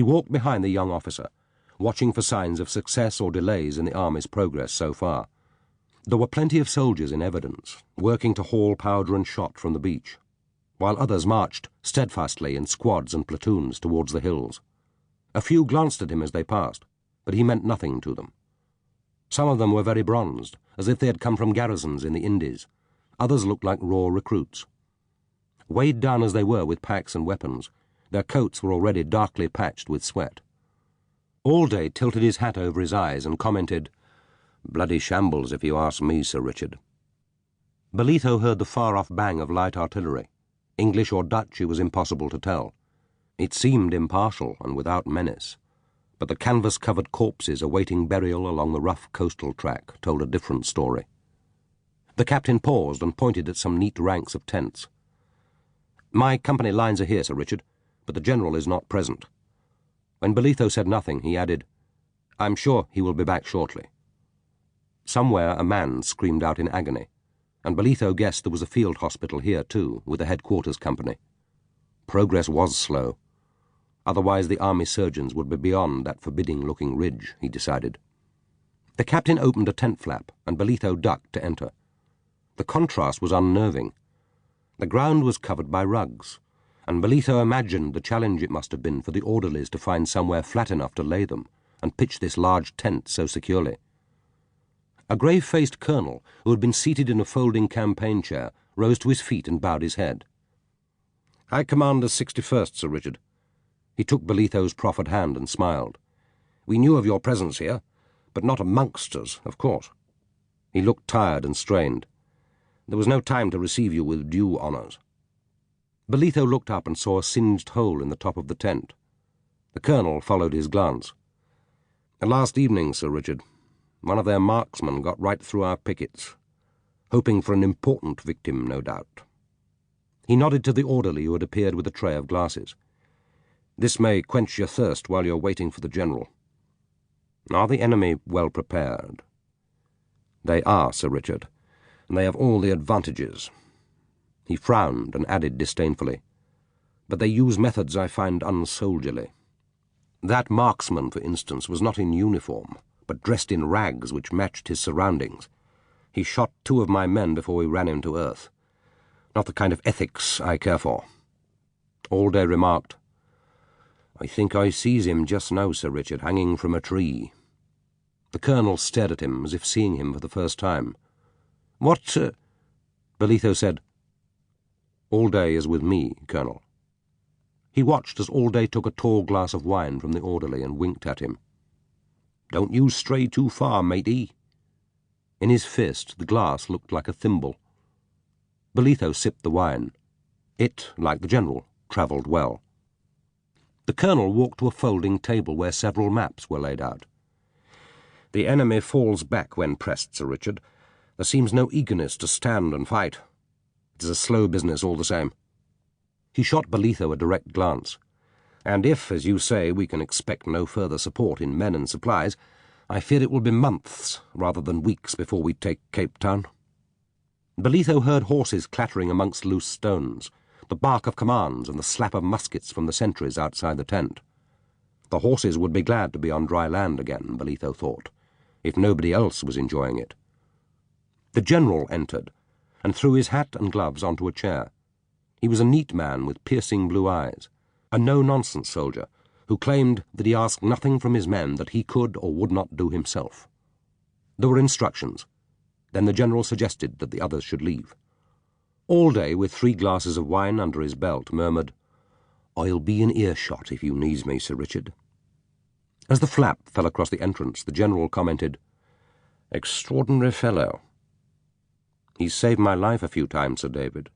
He walked behind the young officer, watching for signs of success or delays in the army's progress so far. There were plenty of soldiers in evidence, working to haul powder and shot from the beach, while others marched steadfastly in squads and platoons towards the hills. A few glanced at him as they passed, but he meant nothing to them. Some of them were very bronzed, as if they had come from garrisons in the Indies. Others looked like raw recruits. Weighed down as they were with packs and weapons, their coats were already darkly patched with sweat. Allday tilted his hat over his eyes and commented, "Bloody shambles, if you ask me, Sir Richard." Bolitho heard the far-off bang of light artillery. English or Dutch, it was impossible to tell. It seemed impartial and without menace, but the canvas-covered corpses awaiting burial along the rough coastal track told a different story. The captain paused and pointed at some neat ranks of tents. "My company lines are here, Sir Richard, but the general is not present." When Bolitho said nothing, he added, "I'm sure he will be back shortly." Somewhere a man screamed out in agony, and Bolitho guessed there was a field hospital here too, with a headquarters company. Progress was slow. Otherwise the army surgeons would be beyond that forbidding-looking ridge, he decided. The captain opened a tent flap, and Bolitho ducked to enter. The contrast was unnerving. The ground was covered by rugs, and Bolitho imagined the challenge it must have been for the orderlies to find somewhere flat enough to lay them and pitch this large tent so securely. A grave-faced colonel, who had been seated in a folding campaign chair, rose to his feet and bowed his head. "I command the 61st, Sir Richard." He took Bolitho's proffered hand and smiled. "We knew of your presence here, but not amongst us, of course." He looked tired and strained. "There was no time to receive you with due honours." Bolitho looked up and saw a singed hole in the top of the tent. The colonel followed his glance. "Last evening, Sir Richard, one of their marksmen got right through our pickets, hoping for an important victim, no doubt." He nodded to the orderly who had appeared with a tray of glasses. "This may quench your thirst while you're waiting for the general." "Are the enemy well prepared?" "They are, Sir Richard, and they have all the advantages." He frowned and added disdainfully, "But they use methods I find unsoldierly. That marksman, for instance, was not in uniform, but dressed in rags which matched his surroundings. He shot 2 of my men before we ran him to earth. Not the kind of ethics I care for." Allday remarked, "I think I sees him just now, Sir Richard, hanging from a tree." The colonel stared at him as if seeing him for the first time. "What, Bolitho said, "Allday is with me, Colonel." He watched as Allday took a tall glass of wine from the orderly and winked at him. "Don't you stray too far, matey." In his fist, the glass looked like a thimble. Bolitho sipped the wine. It, like the general, travelled well. The colonel walked to a folding table where several maps were laid out. "The enemy falls back when pressed, Sir Richard. There seems no eagerness to stand and fight. It is a slow business all the same." He shot Bolitho a direct glance. "And if, as you say, we can expect no further support in men and supplies, I fear it will be months rather than weeks before we take Cape Town." Bolitho heard horses clattering amongst loose stones, the bark of commands and the slap of muskets from the sentries outside the tent. The horses would be glad to be on dry land again, Bolitho thought, if nobody else was enjoying it. The general entered, and threw his hat and gloves onto a chair. He was a neat man with piercing blue eyes, a no-nonsense soldier who claimed that he asked nothing from his men that he could or would not do himself. There were instructions. Then the general suggested that the others should leave. Allday, with 3 glasses of wine under his belt, murmured, "I'll be in earshot if you needs me, Sir Richard." As the flap fell across the entrance, the general commented, "Extraordinary fellow." "He's saved my life a few times, Sir David.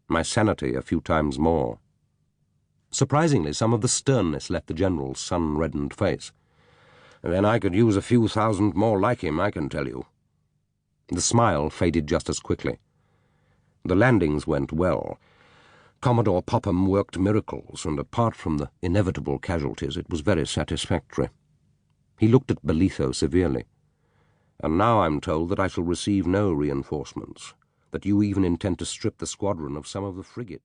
My sanity a few times more." Surprisingly, some of the sternness left the general's sun-reddened face. "Then I could use a few thousand more like him, I can tell you." The smile faded just as quickly. "The landings went well. Commodore Popham worked miracles, and apart from the inevitable casualties, it was very satisfactory." He looked at Bolitho severely. "And now I'm told that I shall receive no reinforcements, that you even intend to strip the squadron of some of the frigates."